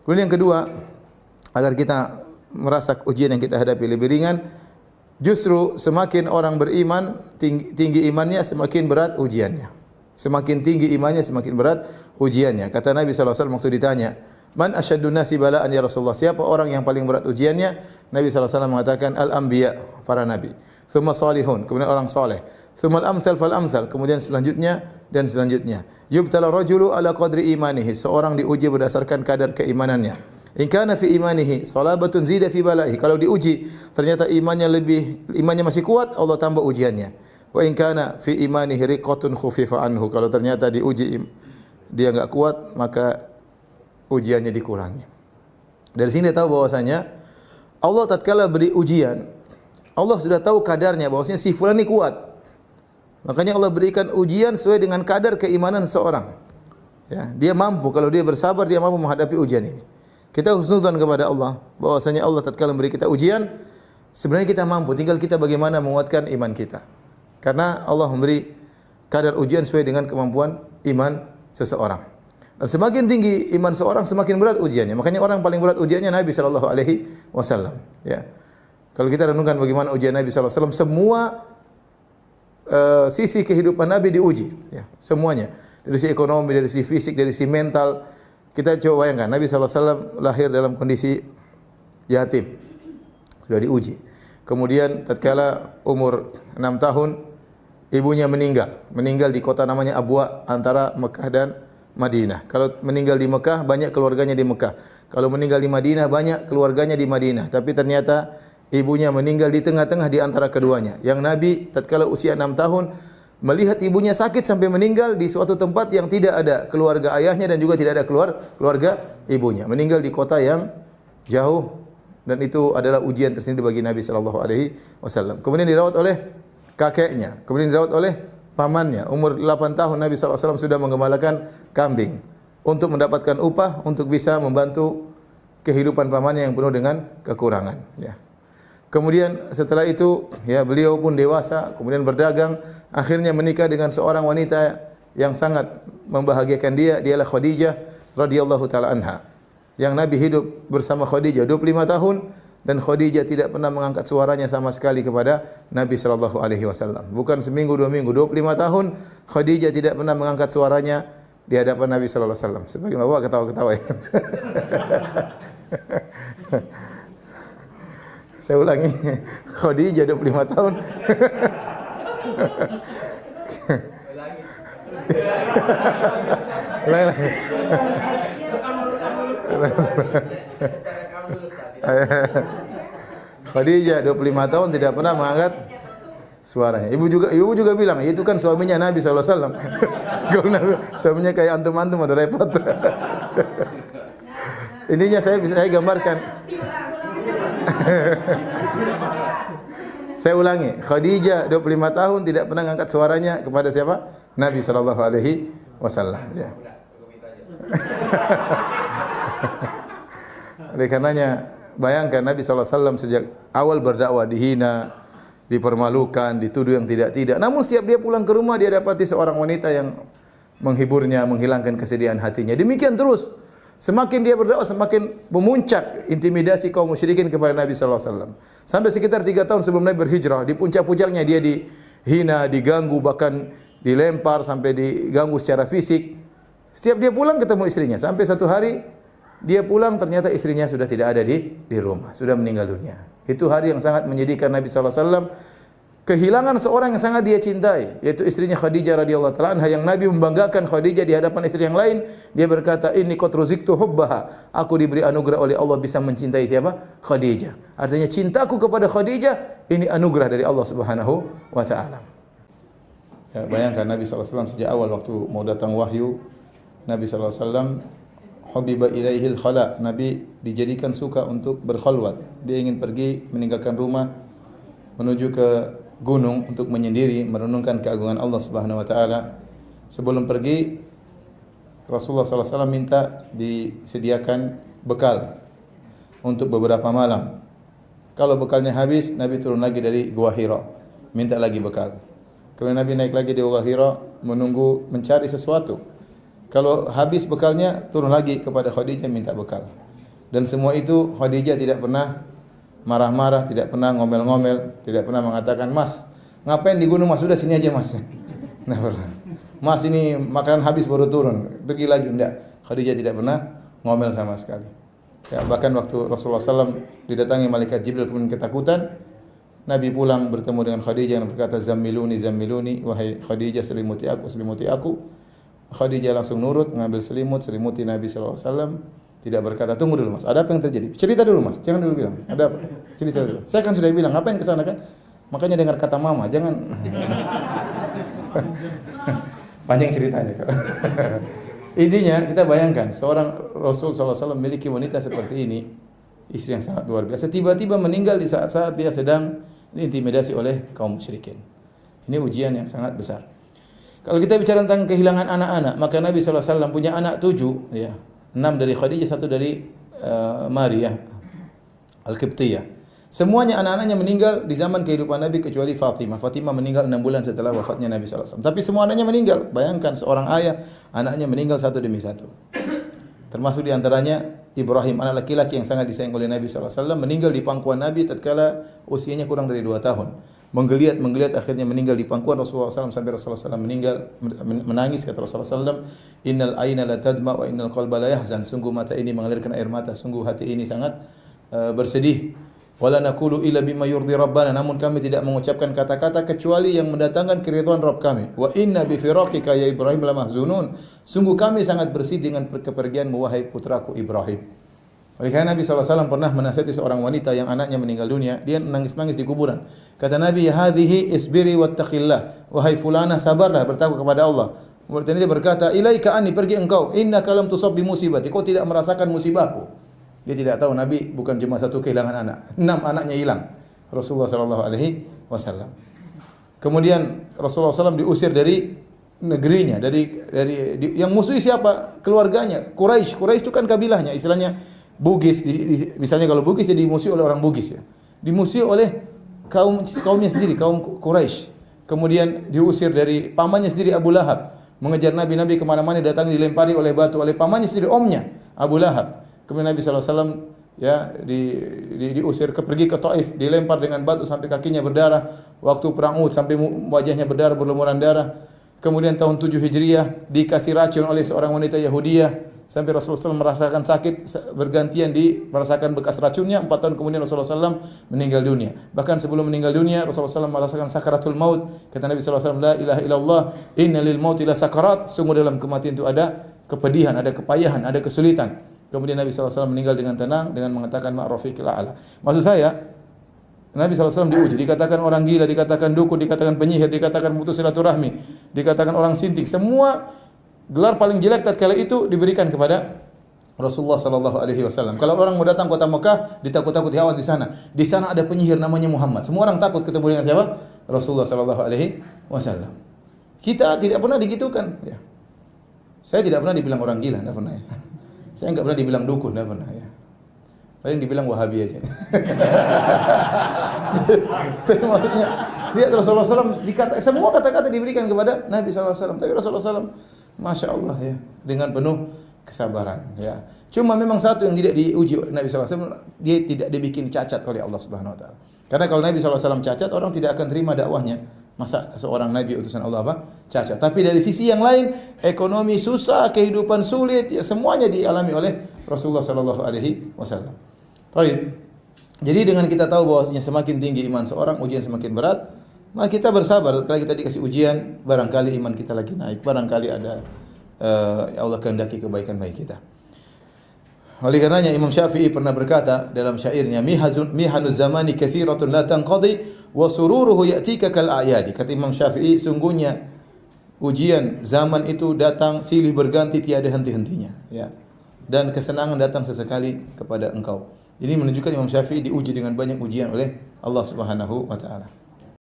Kemudian yang kedua, agar kita merasa ujian yang kita hadapi lebih ringan, justru semakin orang beriman, tinggi imannya, semakin berat ujiannya. Semakin tinggi imannya, semakin berat ujiannya. Kata Nabi SAW waktu ditanya, "Man asyadun nasi bala'an ya Rasulullah?" Siapa orang yang paling berat ujiannya? Nabi SAW mengatakan, "Al-anbiya," para nabi. Tsumma salihun, kemudian orang soleh. Tsumma al-amsal fal-amsal, kemudian selanjutnya dan selanjutnya. Yubtala rajulu ala qadri imanihi, seorang diuji berdasarkan kadar keimanannya. In kana fi imanihi salabatun zida fi bala'ihi, kalau diuji ternyata imannya masih kuat, Allah tambah ujiannya. Wa in kana fi imanihi riqatun khufifa anhu, kalau ternyata diuji dia enggak kuat, maka ujiannya dikurangi. Dari sini dia tahu bahwasanya Allah tatkala beri ujian, Allah sudah tahu kadarnya bahwasanya si fulan ini kuat. Makanya Allah berikan ujian sesuai dengan kadar keimanan seorang. Ya, dia mampu, kalau dia bersabar dia mampu menghadapi ujian ini. Kita husnudzan kepada Allah bahwasanya Allah tatkala memberi kita ujian, sebenarnya kita mampu, tinggal kita bagaimana menguatkan iman kita. Karena Allah memberi kadar ujian sesuai dengan kemampuan iman seseorang. Dan semakin tinggi iman seorang, semakin berat ujiannya. Makanya orang paling berat ujiannya Nabi sallallahu alaihi wasallam, ya. Kalau kita renungkan bagaimana ujian Nabi sallallahu alaihi wasallam, semua sisi kehidupan Nabi diuji, ya, semuanya. Dari sisi ekonomi, dari sisi fisik, dari sisi mental. Kita coba bayangkan, Nabi sallallahu alaihi wasallam lahir dalam kondisi yatim. Sudah diuji. Kemudian tatkala umur 6 tahun, ibunya meninggal di kota namanya Abwa antara Mekah dan Madinah. Kalau meninggal di Mekah, banyak keluarganya di Mekah. Kalau meninggal di Madinah, banyak keluarganya di Madinah. Tapi ternyata ibunya meninggal di tengah-tengah di antara keduanya. Yang Nabi tatkala usia 6 tahun melihat ibunya sakit sampai meninggal di suatu tempat yang tidak ada keluarga ayahnya dan juga tidak ada keluarga ibunya. Meninggal di kota yang jauh, dan itu adalah ujian tersendiri bagi Nabi sallallahu alaihi wasallam. Kemudian dirawat oleh kakeknya, kemudian dirawat oleh pamannya. Umur 8 tahun Nabi sallallahu alaihi wasallam sudah menggembalakan kambing untuk mendapatkan upah untuk bisa membantu kehidupan pamannya yang penuh dengan kekurangan, ya. Kemudian setelah itu, ya, beliau pun dewasa, kemudian berdagang, akhirnya menikah dengan seorang wanita yang sangat membahagiakan dia, dialah Khadijah radhiyallahu taala anha. Yang Nabi hidup bersama Khadijah 25 tahun dan Khadijah tidak pernah mengangkat suaranya sama sekali kepada Nabi sallallahu alaihi wasallam. Bukan seminggu, 2 minggu, 25 tahun Khadijah tidak pernah mengangkat suaranya di hadapan Nabi sallallahu alaihi wasallam. Sebagian bapak ketawa-ketawa ya. Saya ulangi, Khadijah 25 tahun. Ulangi. Khadijah 25 tahun tidak pernah mengangkat suaranya. Ibu juga bilang, itu kan suaminya Nabi sallallahu alaihi wasallam. Kalau suaminya kayak antum-antum ada repot. Intinya saya gambarkan. Saya ulangi, Khadijah 25 tahun tidak pernah mengangkat suaranya kepada siapa? Nabi sallallahu alaihi wasallam, ya. Oleh karenanya, bayangkan Nabi sallallahu alaihi wasallam sejak awal berdakwah dihina, dipermalukan, dituduh yang tidak-tidak. Namun setiap dia pulang ke rumah dia dapati seorang wanita yang menghiburnya, menghilangkan kesedihan hatinya. Demikian terus. Semakin dia berdakwah, semakin memuncak intimidasi kaum musyrikin kepada Nabi sallallahu alaihi wasallam. Sampai sekitar 3 tahun sebelum Nabi berhijrah, di puncak-puncaknya dia dihina, diganggu, bahkan dilempar sampai diganggu secara fisik. Setiap dia pulang ketemu istrinya. Sampai satu hari dia pulang ternyata istrinya sudah tidak ada di rumah, sudah meninggal dunia. Itu hari yang sangat menyedihkan Nabi sallallahu alaihi wasallam. Kehilangan seorang yang sangat dia cintai, yaitu istrinya Khadijah radhiyallahu taala anha, yang Nabi membanggakan Khadijah di hadapan istri yang lain. Dia berkata, "Inni qad ruziktu hubbaha." Aku diberi anugerah oleh Allah bisa mencintai siapa? Khadijah. Artinya cintaku kepada Khadijah ini anugerah dari Allah Subhanahu wa taala. Ya, bayangkan Nabi sallallahu alaihi wasallam sejak awal waktu mau datang wahyu, Nabi sallallahu alaihi wasallam habiba ilaihil khala. Nabi dijadikan suka untuk berkhalwat. Dia ingin pergi meninggalkan rumah menuju ke gunung untuk menyendiri merenungkan keagungan Allah Subhanahu wa taala. Sebelum pergi Rasulullah sallallahu alaihi wasallam minta disediakan bekal untuk beberapa malam. Kalau bekalnya habis, Nabi turun lagi dari Gua Hira, minta lagi bekal. Kemudian Nabi naik lagi di Gua Hira menunggu mencari sesuatu. Kalau habis bekalnya, turun lagi kepada Khadijah minta bekal. Dan semua itu Khadijah tidak pernah marah-marah, tidak pernah ngomel-ngomel, tidak pernah mengatakan, "Mas, ngapain di gunung Mas? Sudah sini aja Mas." Nah, pernah. "Mas, ini makanan habis baru turun, pergi lagi." Enggak. Khadijah tidak pernah ngomel sama sekali. Ya, bahkan waktu Rasulullah SAW didatangi malaikat Jibril kemudian ketakutan, Nabi pulang bertemu dengan Khadijah dan berkata, "Zammiluni, zammiluni, wahai Khadijah, selimuti aku, selimuti aku." Khadijah langsung nurut, mengambil selimut, selimuti Nabi SAW. Tidak berkata, "Tunggu dulu Mas, ada apa yang terjadi? Cerita dulu Mas, jangan dulu bilang, ada apa? Cerita dulu." "Saya kan sudah bilang, ngapain ke sana kan? Makanya dengar kata mama, jangan." Panjang ceritanya. Intinya kita bayangkan seorang Rasul SAW memiliki wanita seperti ini, istri yang sangat luar biasa, tiba-tiba meninggal di saat-saat dia sedang diintimidasi oleh kaum musyrikin. Ini ujian yang sangat besar. Kalau kita bicara tentang kehilangan anak-anak, maka Nabi SAW punya anak 7, ya, 6 dari Khadijah, 1 dari Maria Al-Qibtiyah. Semuanya anak-anaknya meninggal di zaman kehidupan Nabi kecuali Fatimah. Fatimah meninggal 6 bulan setelah wafatnya Nabi SAW. Tapi semua anaknya meninggal. Bayangkan seorang ayah, anaknya meninggal satu demi satu. Termasuk di antaranya Ibrahim, anak laki-laki yang sangat disayang oleh Nabi SAW, meninggal di pangkuan Nabi tatkala usianya kurang dari 2 tahun. Menggeliat akhirnya meninggal di pangkuan Rasulullah SAW sampai Rasulullah SAW meninggal menangis. Kata Rasulullah SAW, "Innal aina la tadma wa innal qalba la yahzan." Sungguh mata ini mengalirkan air mata, sungguh hati ini sangat bersedih. Wala naqulu illa bima yurdi rabbana, namun kami tidak mengucapkan kata-kata kecuali yang mendatangkan keridhaan Rabb kami. Wa inna bi firaqika ya Ibrahim lamahzunun, sungguh kami sangat bersedih dengan kepergianmu wahai putraku Ibrahim. Oleh karena Nabi SAW pernah menasihati seorang wanita yang anaknya meninggal dunia, dia nangis-nangis di kuburan. Kata Nabi, "Hadhihi isbiri wattaqillah." Wahai fulana, sabarlah, bertakwa kepada Allah. Kemudian dia berkata, "Ilaika anni, pergi engkau, innaka lam tusab bi musibati." Kau tidak merasakan musibahku. Dia tidak tahu Nabi bukan cuma satu kehilangan anak, 6 anaknya hilang. Rasulullah sallallahu alaihi wasallam. Kemudian Rasulullah SAW diusir dari negerinya, yang musuhi siapa? Keluarganya. Quraisy itu kan kabilahnya, istilahnya Bugis. Misalnya kalau Bugis jadi dimusuhi oleh orang Bugis ya. Dimusuhi oleh kaumnya sendiri, kaum Quraisy. Kemudian diusir dari pamannya sendiri Abu Lahab. Mengejar Nabi kemana-mana datang dilempari oleh batu oleh pamannya sendiri, omnya Abu Lahab. Kemudian Nabi SAW ya diusir pergi ke Taif, dilempar dengan batu sampai kakinya berdarah. Waktu perang Uhud sampai wajahnya berdarah, berlumuran darah. Kemudian tahun 7 Hijriah dikasih racun oleh seorang wanita Yahudiyah sampai Rasulullah SAW merasakan sakit, bergantian merasakan bekas racunnya. 4 tahun kemudian Rasulullah SAW meninggal dunia. Bahkan sebelum meninggal dunia Rasulullah SAW merasakan sakaratul maut. Kata Nabi SAW, "La ilaha illallah, inna lil mauti la sakarat." Sungguh dalam kematian itu ada kepedihan, ada kepayahan, ada kesulitan. Kemudian Nabi SAW meninggal dengan tenang dengan mengatakan ma'rafiqil a'la. Maksud saya, Nabi SAW diuji, dikatakan orang gila, dikatakan dukun, dikatakan penyihir, dikatakan putus silaturahmi, dikatakan orang sinting. Semua gelar paling jelek tatkala itu diberikan kepada Rasulullah sallallahu alaihi wasallam. Kalau orang mau datang kota Mekah, ditakut-takuti, awas di sana. Di sana ada penyihir namanya Muhammad. Semua orang takut ketemu dengan siapa? Rasulullah sallallahu alaihi wasallam. Kita tidak pernah digitukan, ya. Saya tidak pernah dibilang orang gila, tidak pernah ya. Saya enggak pernah dibilang dukun, enggak pernah ya. Paling dibilang Wahabi aja. Tapi maksudnya lihat Rasulullah SAW semua kata-kata diberikan kepada Nabi SAW. Tapi Rasulullah SAW, masya Allah ya, dengan penuh kesabaran. Ya, cuma memang satu yang tidak diuji oleh Nabi SAW, dia tidak dibikin cacat oleh Allah Subhanahu Wa Taala. Karena kalau Nabi SAW cacat, orang tidak akan terima dakwahnya. Masa seorang Nabi utusan Allah apa? Cacat. Tapi dari sisi yang lain, ekonomi susah, kehidupan sulit, ya semuanya dialami oleh Rasulullah Sallallahu Alaihi Wasallam. Baik. Jadi dengan kita tahu bahwasanya semakin tinggi iman seorang, ujian semakin berat, maka kita bersabar. Kalau kita dikasih ujian, barangkali iman kita lagi naik, barangkali ada Allah kehendaki kebaikan bagi kita. Oleh karenanya Imam Syafi'i pernah berkata dalam syairnya, "Mihanuz zamani katsiratun la tanqadi wa sururuhu ya'tika kal a'yadi." Kata Imam Syafi'i, sungguhnya ujian zaman itu datang silih berganti tiada henti-hentinya, ya. Dan kesenangan datang sesekali kepada engkau. Ini menunjukkan Imam Syafi'i diuji dengan banyak ujian oleh Allah Subhanahu wa taala.